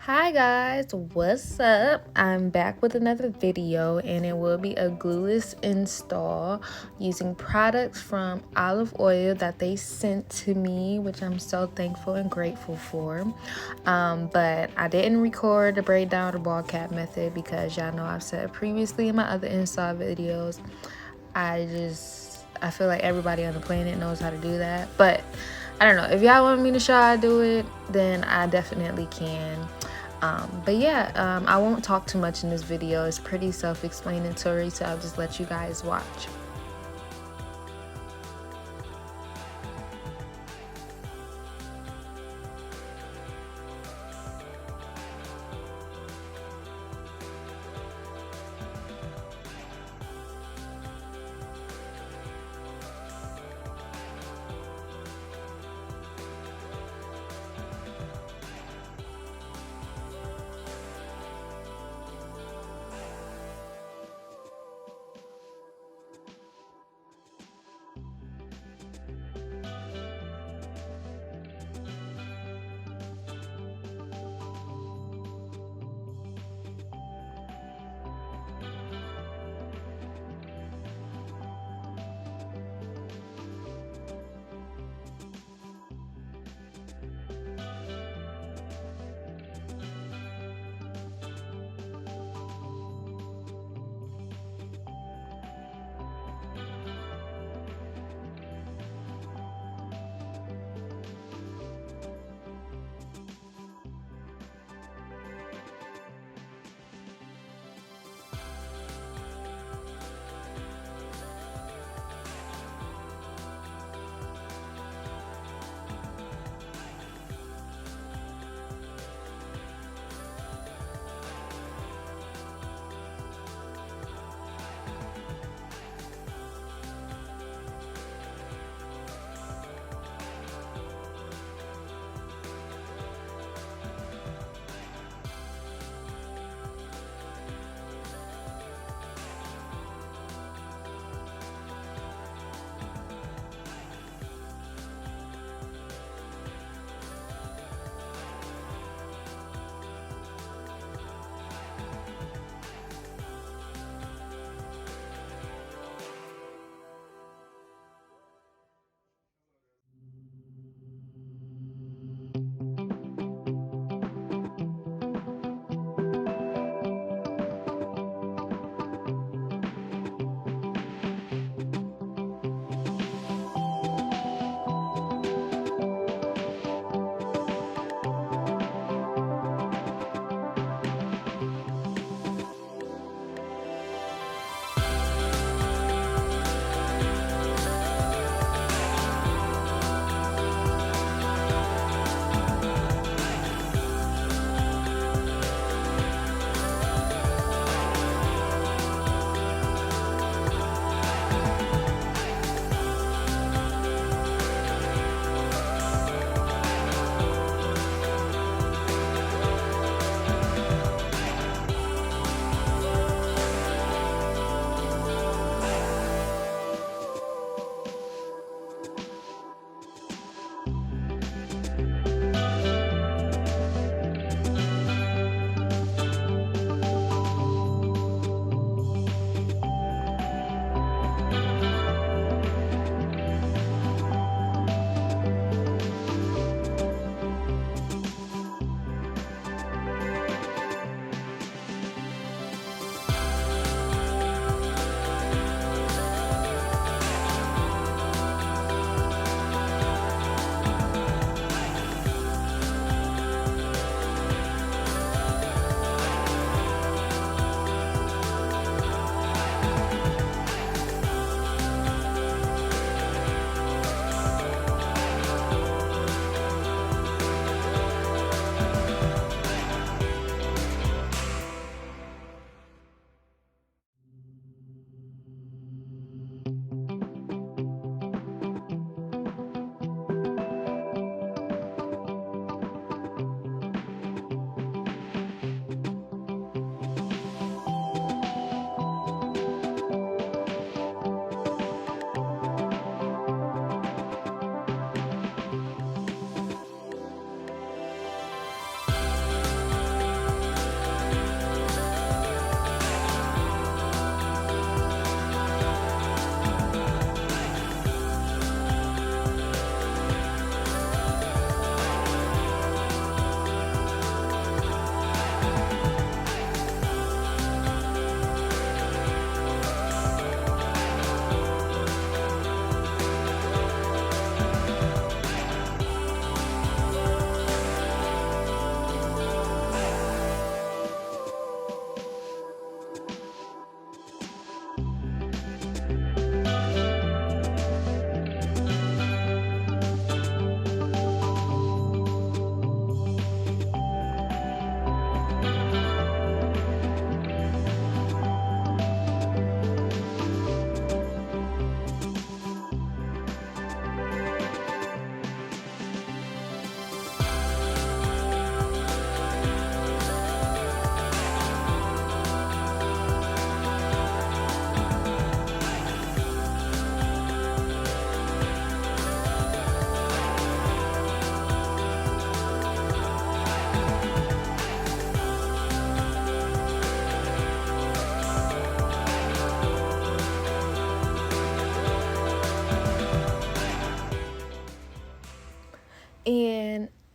Hi guys, what's up? I'm back with another video and it will be a glueless install using products from Olive Oil that they sent to me, which I'm so thankful and grateful for. But I didn't record the breakdown or ball cap method because y'all know I've said previously in my other install videos, I feel like everybody on the planet knows how to do that. But I don't know, if y'all want me to show how to do it, then I definitely can. But yeah, I won't talk too much in this video. It's pretty self-explanatory, so I'll just let you guys watch.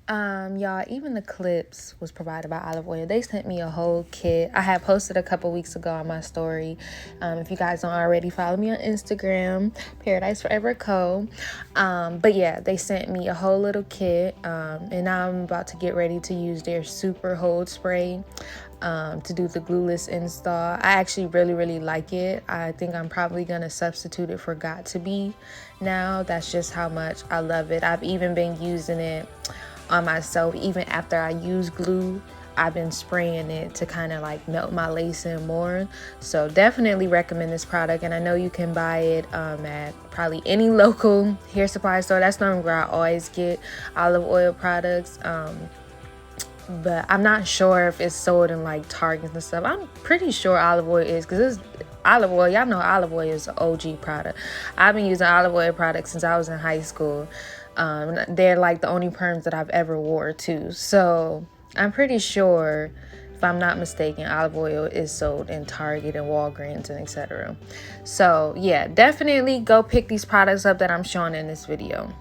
Y'all, even the clips was provided by Olive Oil. They sent me a whole kit. I had posted a couple weeks ago on my story. If you guys don't already, follow me on Instagram, Paradiseforevaco. But yeah, they sent me a whole little kit. And now I'm about to get ready to use their super hold spray to do the glueless install. I actually really like it. I think I'm probably gonna substitute it for Got To Be now. That's just how much I love it. I've even been using it on myself. Even after I use glue, I've been spraying it to kind of like melt my lace in more. So definitely recommend this product, and I know you can buy it at probably any local hair supply store. That's normally where I always get Olive Oil products. But I'm not sure if it's sold in like Target and stuff. I'm pretty sure Olive Oil is, because it's Olive Oil. Y'all know Olive Oil is an OG product. I've been using Olive Oil products since I was in high school. They're like the only perms that I've ever wore too. So I'm pretty sure, if I'm not mistaken, Olive Oil is sold in Target and Walgreens and etc. So yeah, definitely go pick these products up that I'm showing in this video.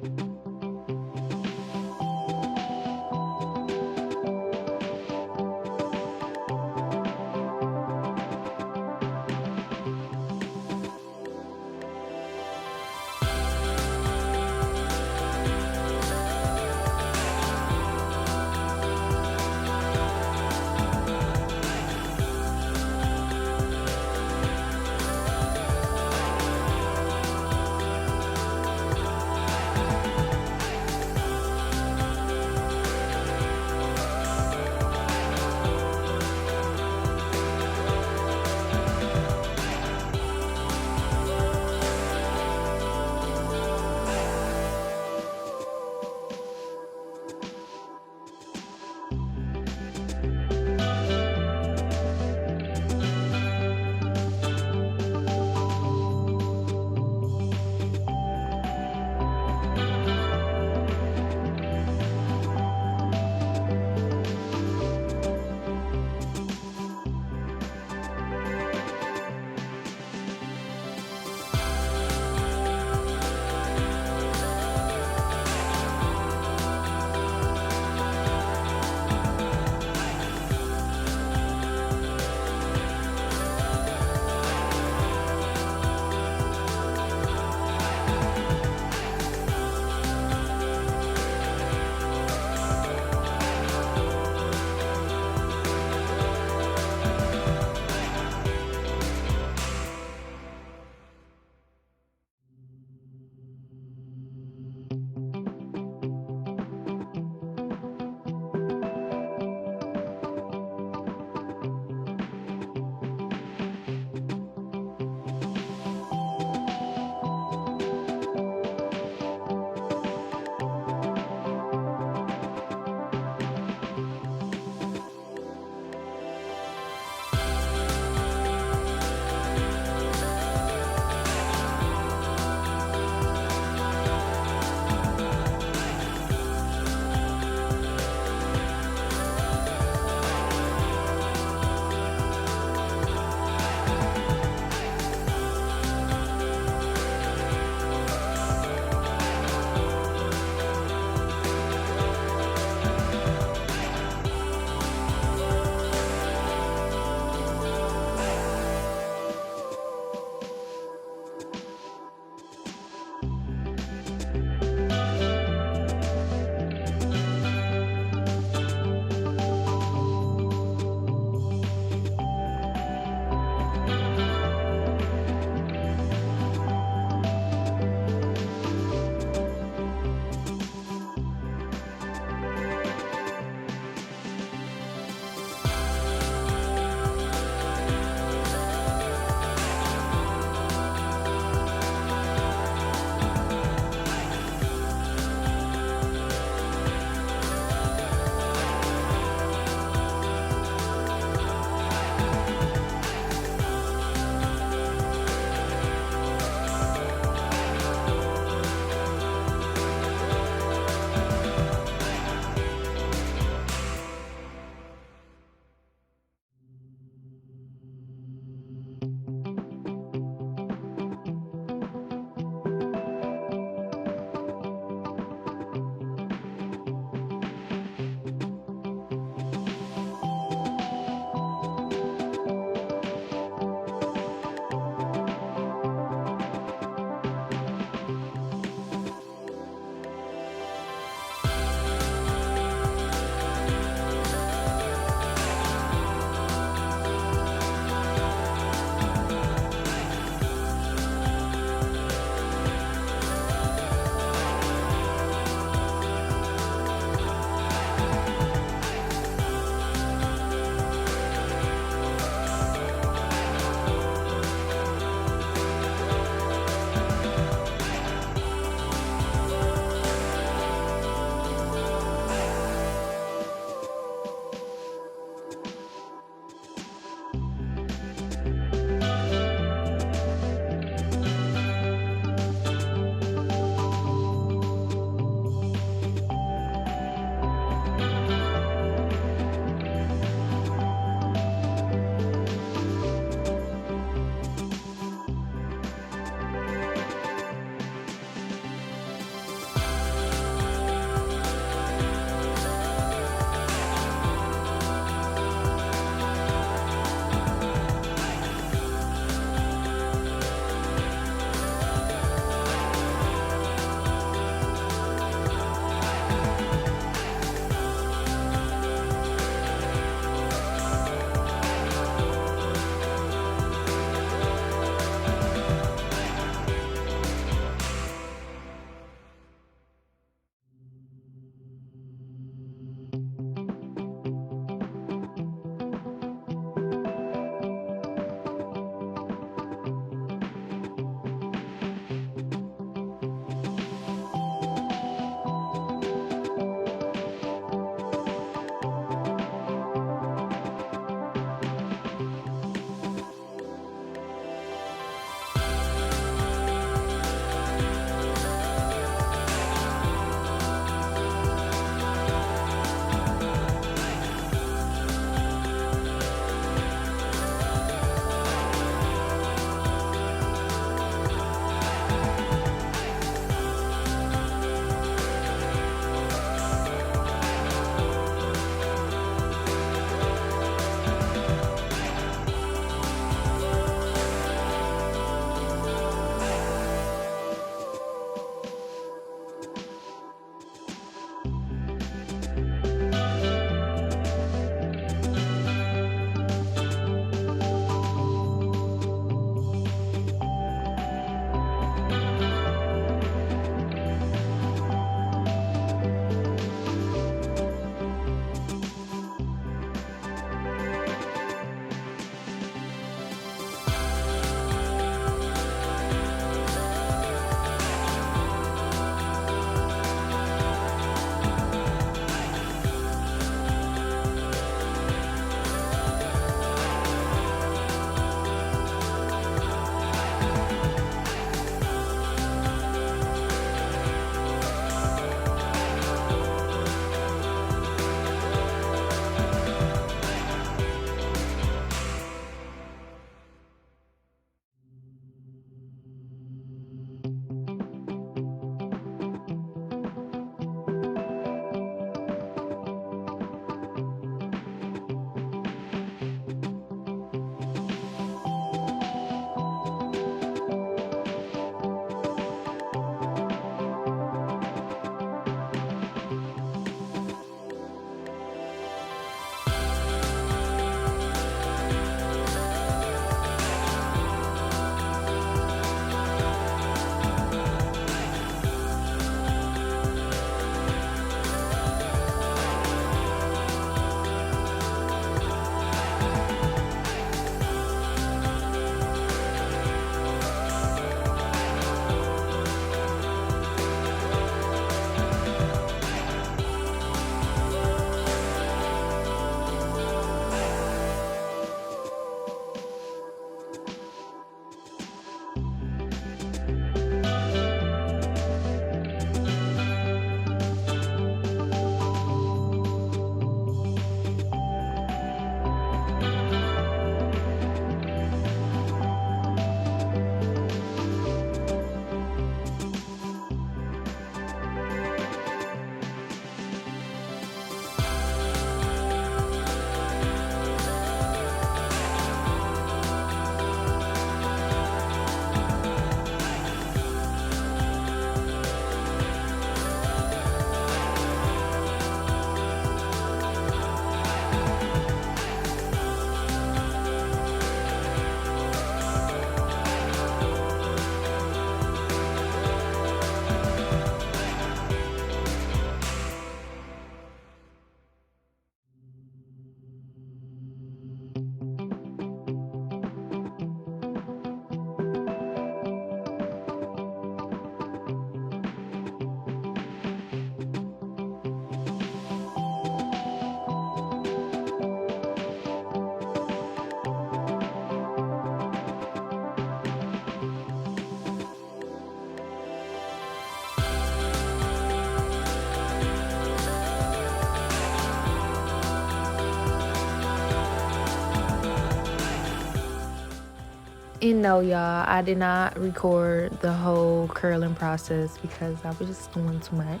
And no, y'all, I did not record the whole curling process because I was just doing too much.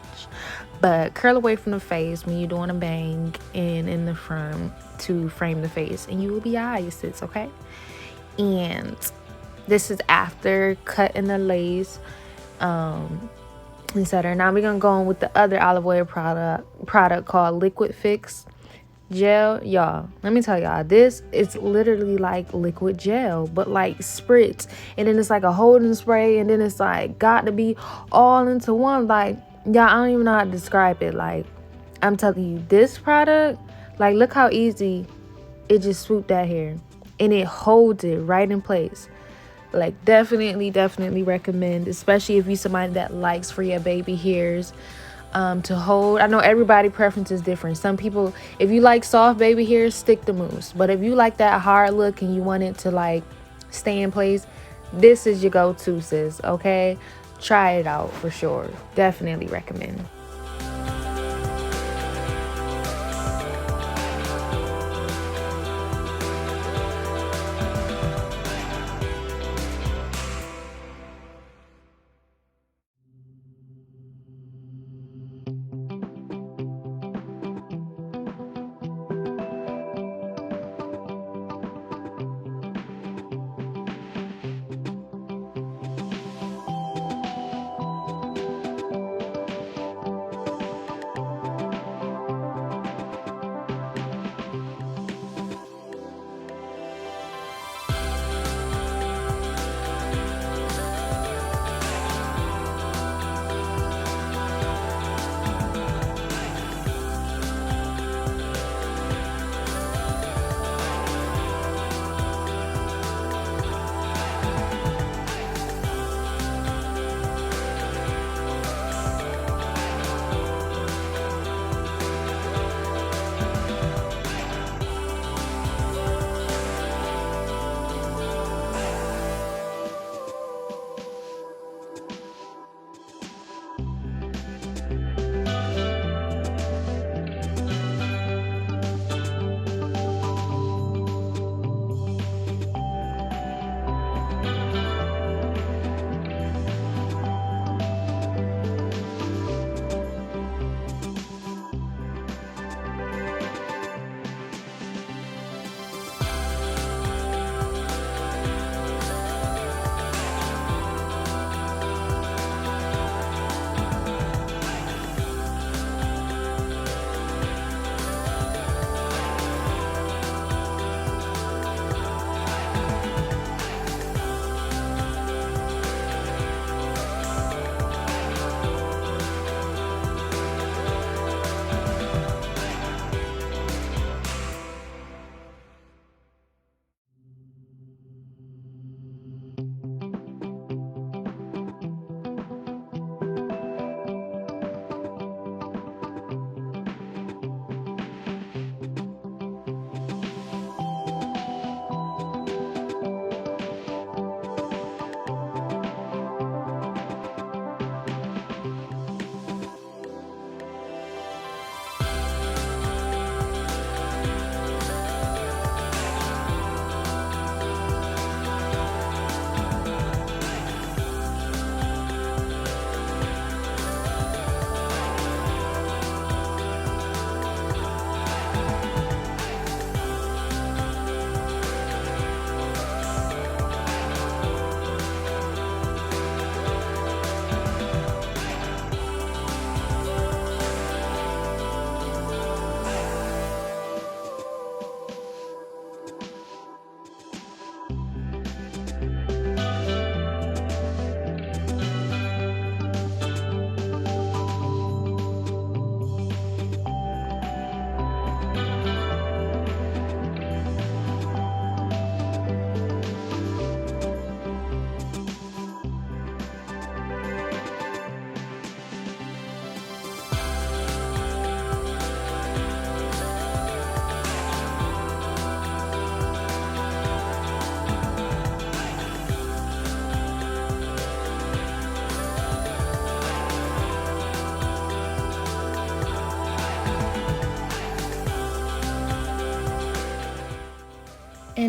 But curl away from the face when you're doing a bang and in the front to frame the face, and you will be alright, sis, okay? And this is after cutting the lace, etc. Now we're gonna go on with the other olive oil product called Liquid Fix Gel. Y'all, let me tell y'all, this is literally like liquid gel, but like spritz, and then it's like a holding spray, and then it's like got to be all into one. Like, y'all, I don't even know how to describe it. Like, I'm telling you, this product, like, look how easy it just swooped that hair, and it holds it right in place. Like, definitely recommend, especially if you somebody that likes for your baby hairs to hold. I know everybody preference is different. Some people, if you like soft baby hairs, stick to mousse. But if you like that hard look and you want it to like stay in place, this is your go-to, sis. Okay, try it out for sure. Definitely recommend.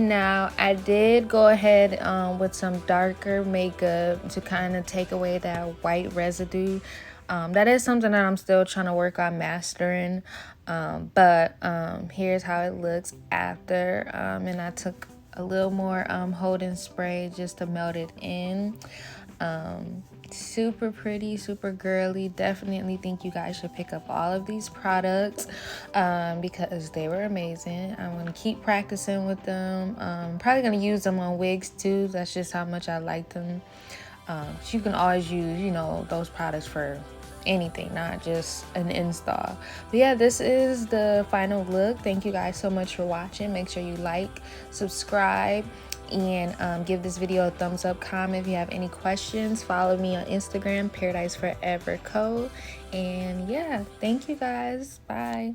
Now, I did go ahead with some darker makeup to kind of take away that white residue. That is something that I'm still trying to work on mastering. But here's how it looks after. And I took a little more holding spray just to melt it in. Super pretty, super girly. Definitely think you guys should pick up all of these products because they were amazing. I'm going to keep practicing with them. Probably going to use them on wigs too. That's just how much I like them. So you can always use, you know, those products for anything, not just an install. But yeah, this is the final look. Thank you guys so much for watching. Make sure you like, subscribe, and give this video a thumbs up. Comment if you have any questions. Follow me on Instagram, Paradiseforevaco. And yeah, thank you guys. Bye.